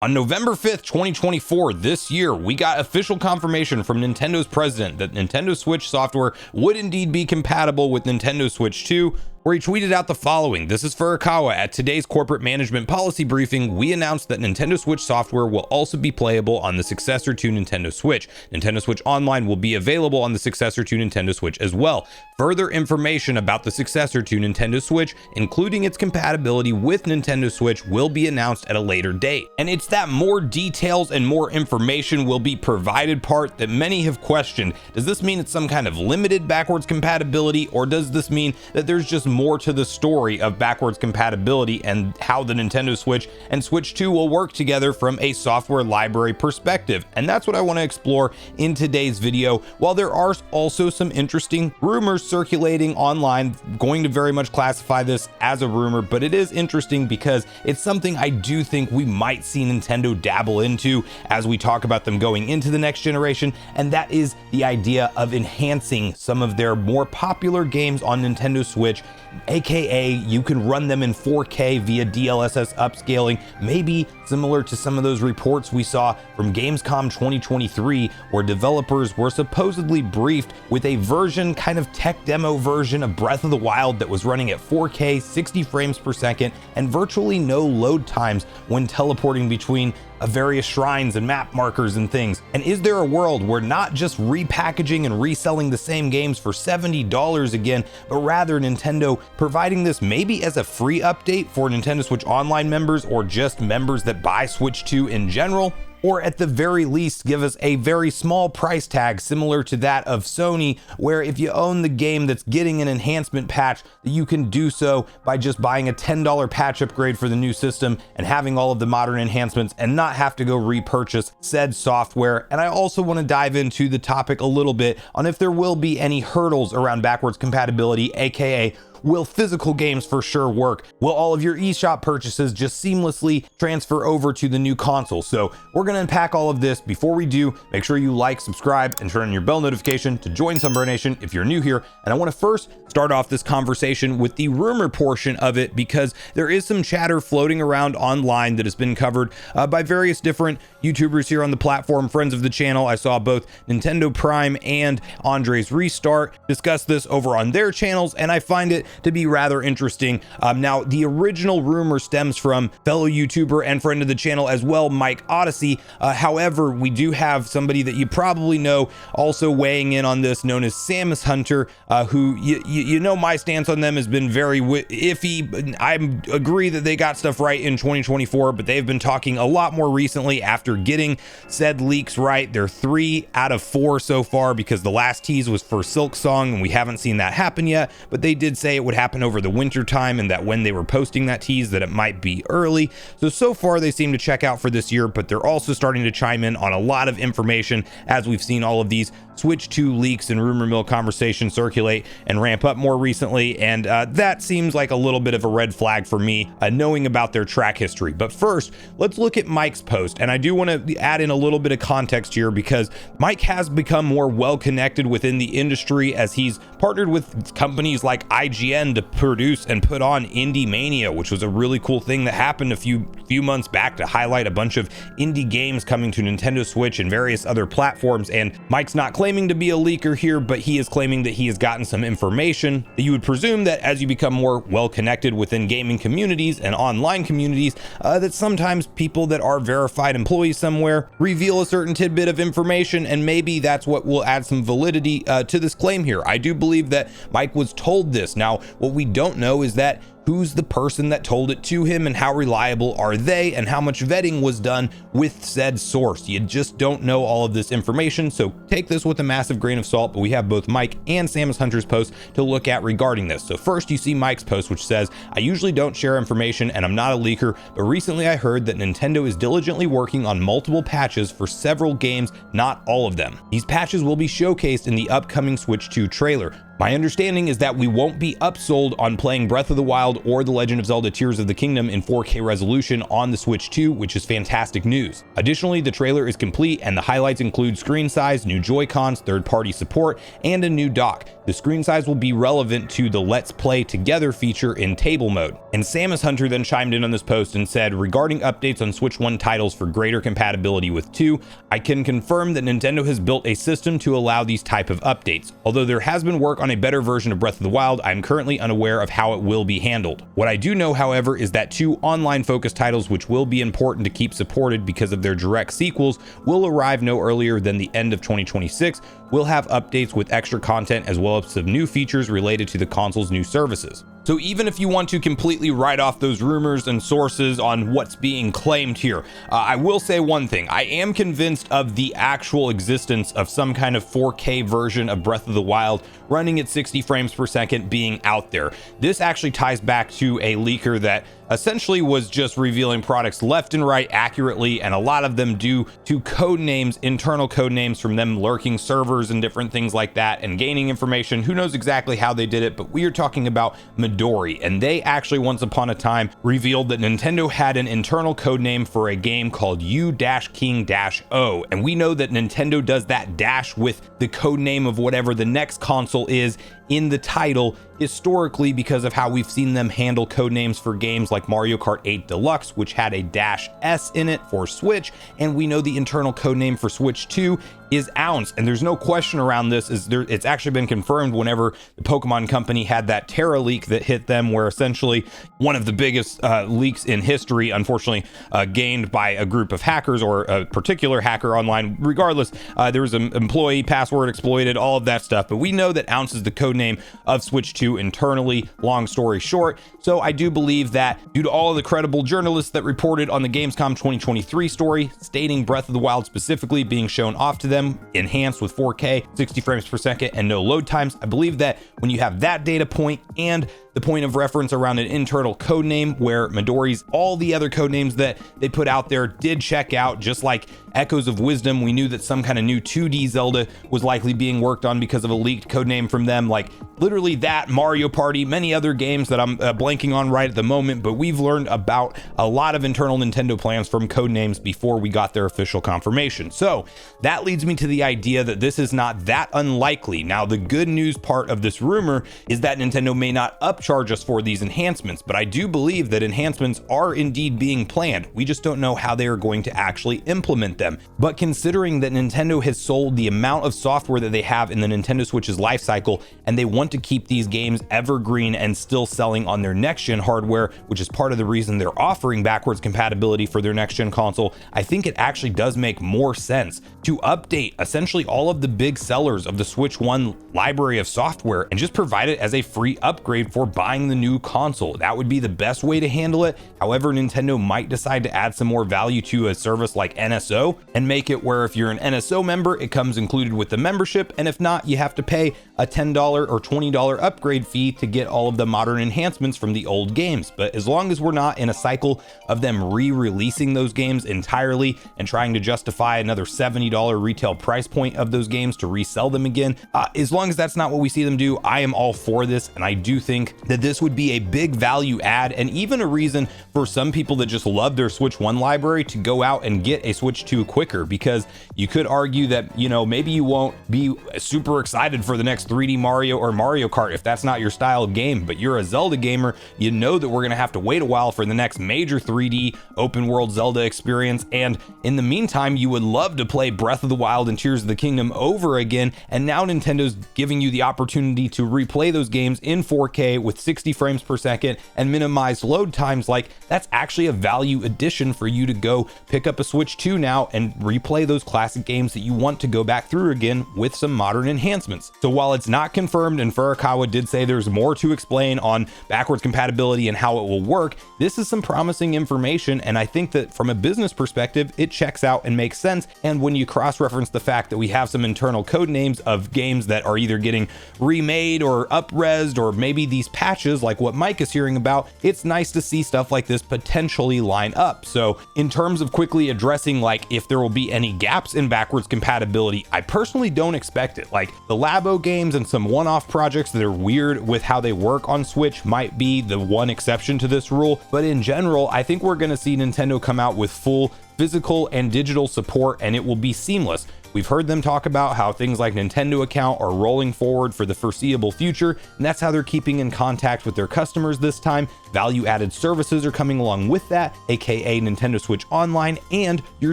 On November 5th, 2024, this year, we got official confirmation from Nintendo's president that Nintendo Switch software would indeed be compatible with Nintendo Switch 2, where he tweeted out the following. This is Furukawa. At today's corporate management policy briefing, we announced that Nintendo Switch software will also be playable on the successor to Nintendo Switch. Nintendo Switch Online will be available on the successor to Nintendo Switch as well. Further information about the successor to Nintendo Switch, including its compatibility with Nintendo Switch, will be announced at a later date. And it's that more details and more information will be provided part that many have questioned. Does this mean it's some kind of limited backwards compatibility, or does this mean that there's just more to the story of backwards compatibility and how the Nintendo Switch and Switch 2 will work together from a software library perspective? And that's what I want to explore in today's video. While there are also some interesting rumors circulating online, going to very much classify this as a rumor, but it is interesting because it's something I do think we might see Nintendo dabble into as we talk about them going into the next generation, and that is the idea of enhancing some of their more popular games on Nintendo Switch, aka you can run them in 4K via DLSS upscaling, maybe similar to some of those reports we saw from Gamescom 2023, where developers were supposedly briefed with a version, kind of tech demo version of Breath of the Wild that was running at 4K 60 frames per second and virtually no load times when teleporting between various shrines and map markers and things. And is there a world where not just repackaging and reselling the same games for $70 again, but rather Nintendo providing this maybe as a free update for Nintendo Switch Online members or just members that buy Switch 2 in general? Or at the very least, give us a very small price tag similar to that of Sony, where if you own the game that's getting an enhancement patch, you can do so by just buying a $10 patch upgrade for the new system and having all of the modern enhancements and not have to go repurchase said software. And I also want to dive into the topic a little bit on if there will be any hurdles around backwards compatibility, aka will physical games for sure work? Will all of your eShop purchases just seamlessly transfer over to the new console? So we're going to unpack all of this. Before we do, make sure you like, subscribe, and turn on your bell notification to join Sunbro Nation if you're new here. And I want to first start off this conversation with the rumor portion of it, because there is some chatter floating around online that has been covered by various different YouTubers here on the platform, friends of the channel. I saw both Nintendo Prime and Andre's Restart discuss this over on their channels, and I find it to be rather interesting. Now, the original rumor stems from fellow YouTuber and friend of the channel as well, Mike Odyssey. However, we do have somebody that you probably know also weighing in on this, known as Samus Hunter, who you know my stance on them has been very iffy. I agree that they got stuff right in 2024, but they've been talking a lot more recently after getting said leaks right. They're 3 out of 4 so far, because the last tease was for Silk Song and we haven't seen that happen yet, but they did say it would happen over the winter time, and that when they were posting that tease that it might be early. So far they seem to check out for this year, but they're also starting to chime in on a lot of information as we've seen all of these Switch 2 leaks and rumor mill conversations circulate and ramp up more recently, and that seems like a little bit of a red flag for me, knowing about their track history. But first, let's look at Mike's post, and I do want to add in a little bit of context here, because Mike has become more well connected within the industry as he's partnered with companies like IGN to produce and put on Indie Mania, which was a really cool thing that happened a few months back to highlight a bunch of indie games coming to Nintendo Switch and various other platforms. And Mike's not claiming to be a leaker here, but he is claiming that he has gotten some information that you would presume that as you become more well connected within gaming communities and online communities, that sometimes people that are verified employees somewhere reveal a certain tidbit of information, and maybe that's what will add some validity to this claim here. I do believe that Mike was told this. Now, what we don't know is that who's the person that told it to him, and how reliable are they, and how much vetting was done with said source. You just don't know all of this information, so take this with a massive grain of salt. But we have both Mike and Samus Hunter's post to look at regarding this. So first, you see Mike's post, which says, I usually don't share information and I'm not a leaker, but recently I heard that Nintendo is diligently working on multiple patches for several games, not all of them. These patches will be showcased in the upcoming Switch 2 trailer. My understanding is that we won't be upsold on playing Breath of the Wild or The Legend of Zelda Tears of the Kingdom in 4K resolution on the Switch 2, which is fantastic news. Additionally, the trailer is complete and the highlights include screen size, new Joy-Cons, third-party support, and a new dock. The screen size will be relevant to the Let's Play Together feature in table mode. And Samus Hunter then chimed in on this post and said, regarding updates on Switch 1 titles for greater compatibility with 2, I can confirm that Nintendo has built a system to allow these type of updates. Although there has been work on a better version of Breath of the Wild, I'm currently unaware of how it will be handled. What I do know, however, is that 2 online-focused titles, which will be important to keep supported because of their direct sequels, will arrive no earlier than the end of 2026. We'll have updates with extra content as well as some new features related to the console's new services. So even if you want to completely write off those rumors and sources on what's being claimed here, I will say one thing. I am convinced of the actual existence of some kind of 4K version of Breath of the Wild running at 60 frames per second being out there. This actually ties back to a leaker that essentially was just revealing products left and right accurately, and a lot of them due to code names, internal code names from them lurking servers and different things like that and gaining information. Who knows exactly how they did it, but we are talking about Midori, and they actually once upon a time revealed that Nintendo had an internal code name for a game called U-King-O, and we know that Nintendo does that dash with the code name of whatever the next console is in the title historically, because of how we've seen them handle code names for games like Mario Kart 8 Deluxe, which had a -S in it for Switch, and we know the internal code name for Switch 2 is Ounce, and there's no question around this. It's actually been confirmed whenever the Pokemon Company had that Terra leak that hit them, where essentially one of the biggest leaks in history, unfortunately gained by a group of hackers or a particular hacker online. Regardless, there was an employee password exploited, all of that stuff, but we know that Ounce is the code name of Switch 2 internally, long story short. So I do believe that due to all of the credible journalists that reported on the Gamescom 2023 story, stating Breath of the Wild specifically being shown off to them, enhanced with 4K, 60 frames per second, and no load times, I believe that when you have that data point and the point of reference around an internal code name where Midori's, all the other code names that they put out there did check out, just like Echoes of Wisdom. We knew that some kind of new 2D Zelda was likely being worked on because of a leaked code name from them, like literally that, Mario Party, many other games that I'm blanking on right at the moment, but we've learned about a lot of internal Nintendo plans from code names before we got their official confirmation. So that leads me to the idea that this is not that unlikely. Now, the good news part of this rumor is that Nintendo may not upcharge us for these enhancements, but I do believe that enhancements are indeed being planned. We just don't know how they are going to actually implement them. But considering that Nintendo has sold the amount of software that they have in the Nintendo Switch's life cycle, and they want to keep these games evergreen and still selling on their next gen hardware, which is part of the reason they're offering backwards compatibility for their next gen console, I think it actually does make more sense to update essentially all of the big sellers of the Switch 1 library of software and just provide it as a free upgrade for buying the new console. That would be the best way to handle it. However, Nintendo might decide to add some more value to a service like NSO and make it where if you're an NSO member, it comes included with the membership, and if not, you have to pay a $10 or $20 upgrade fee to get all of the modern enhancements from the old games. But as long as we're not in a cycle of them re-releasing those games entirely and trying to justify another $70 retail price point of those games to resell them again, as long as that's not what we see them do, I am all for this, and I do think that this would be a big value add and even a reason for some people that just love their Switch 1 library to go out and get a Switch 2 quicker, because you could argue that, you know, maybe you won't be super excited for the next 3D Mario or Mario Kart if that's not your style of game, but you're a Zelda gamer, you know that we're gonna have to wait a while for the next major 3D open world Zelda experience, and in the meantime you would love to play Breath of the Wild and Tears of the Kingdom over again, and now Nintendo's giving you the opportunity to replay those games in 4K with 60 frames per second and minimized load times. Like, that's actually a value addition for you to go pick up a Switch 2 now and replay those classic games that you want to go back through again with some modern enhancements. So while it's not confirmed, and Furukawa did say there's more to explain on backwards compatibility and how it will work, this is some promising information, and I think that from a business perspective it checks out and makes sense. And when you cross-reference reference the fact that we have some internal code names of games that are either getting remade or up-resed, or maybe these patches like what Mike is hearing about. It's nice to see stuff like this potentially line up. So in terms of quickly addressing like if there will be any gaps in backwards compatibility, I personally don't expect it. Like the Labo games and some one-off projects that are weird with how they work on Switch might be the one exception to this rule, but in general, I think we're going to see Nintendo come out with full physical and digital support, and it will be seamless. We've heard them talk about how things like Nintendo account are rolling forward for the foreseeable future, and that's how they're keeping in contact with their customers this time. Value-added services are coming along with that, aka Nintendo Switch Online and your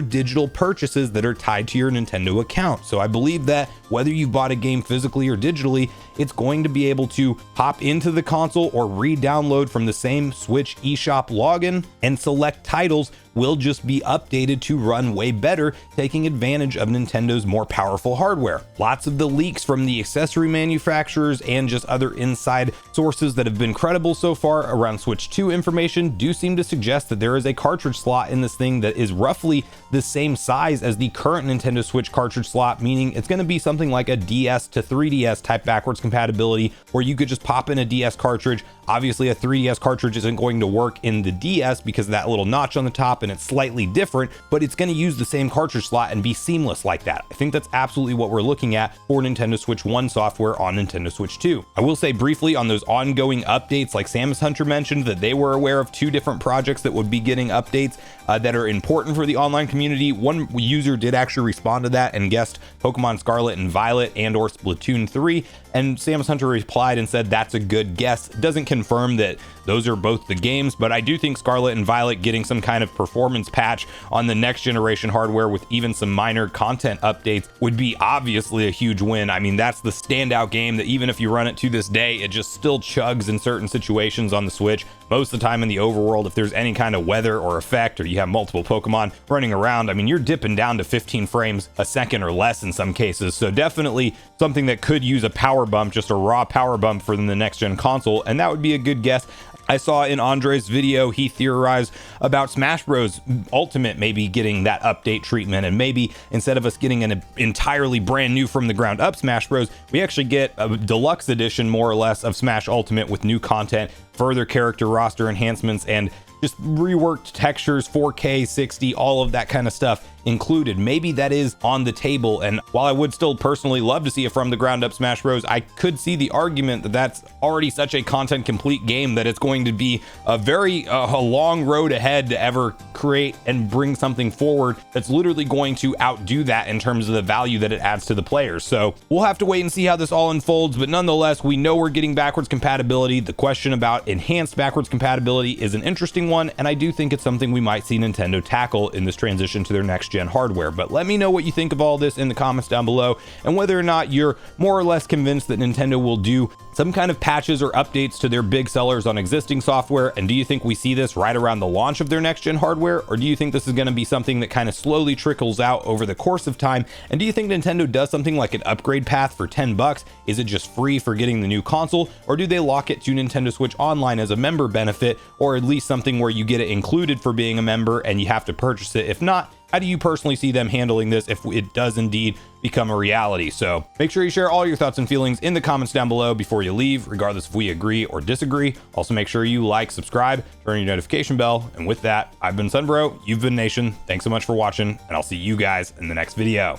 digital purchases that are tied to your Nintendo account. So I believe that whether you've bought a game physically or digitally, it's going to be able to hop into the console or re-download from the same Switch eShop login, and select titles will just be updated to run way better, taking advantage of Nintendo's more powerful hardware. Lots of the leaks from the accessory manufacturers and just other inside sources that have been credible so far around Switch 2 information do seem to suggest that there is a cartridge slot in this thing that is roughly the same size as the current Nintendo Switch cartridge slot, meaning it's going to be something like a DS to 3DS type backwards compatibility, where you could just pop in a DS cartridge. Obviously a 3DS cartridge isn't going to work in the DS because of that little notch on the top and it's slightly different, but it's going to use the same cartridge slot and be seamless like that. I think that's absolutely what we're looking at for Nintendo Switch 1 software on Nintendo Switch 2. I will say briefly on those ongoing updates, like Samus Hunter mentioned that they were aware of 2 different projects that would be getting updates that are important for the online community. One user did actually respond to that and guessed Pokemon Scarlet and Violet and or Splatoon 3, and Samus Hunter replied and said that's a good guess. Doesn't confirm that those are both the games, but I do think Scarlet and Violet getting some kind of performance patch on the next generation hardware with even some minor content updates would be obviously a huge win. I mean, that's the standout game that even if you run it to this day, it just still chugs in certain situations on the Switch. Most of the time in the overworld, if there's any kind of weather or effect, or you have multiple Pokemon running around, I mean, you're dipping down to 15 frames a second or less in some cases. So definitely something that could use a power bump, just a raw power bump for the next gen console, and that would be a good guess. I saw in Andre's video, he theorized about Smash Bros. Ultimate maybe getting that update treatment, and maybe instead of us getting an entirely brand new from the ground up Smash Bros, we actually get a deluxe edition more or less of Smash Ultimate with new content, further character roster enhancements, and just reworked textures, 4K, 60, all of that kind of stuff included. Maybe that is on the table, and while I would still personally love to see a from the ground up Smash Bros, I could see the argument that that's already such a content complete game that it's going to be a very long road ahead to ever create and bring something forward that's literally going to outdo that in terms of the value that it adds to the players. So we'll have to wait and see how this all unfolds, but nonetheless, we know we're getting backwards compatibility. The question about enhanced backwards compatibility is an interesting one, and I do think it's something we might see Nintendo tackle in this transition to their next gen hardware. But let me know what you think of all this in the comments down below, and whether or not you're more or less convinced that Nintendo will do some kind of patches or updates to their big sellers on existing software. And do you think we see this right around the launch of their next gen hardware, or do you think this is going to be something that kind of slowly trickles out over the course of time? And do you think Nintendo does something like an upgrade path for $10? Is it just free for getting the new console, or do they lock it to Nintendo Switch Online as a member benefit, or at least something where you get it included for being a member and you have to purchase it? If not, how do you personally see them handling this if it does indeed become a reality? So make sure you share all your thoughts and feelings in the comments down below before you leave, regardless if we agree or disagree. Also, make sure you like, subscribe, turn on your notification bell. And with that, I've been Sunbro, you've been Nation. Thanks so much for watching, and I'll see you guys in the next video.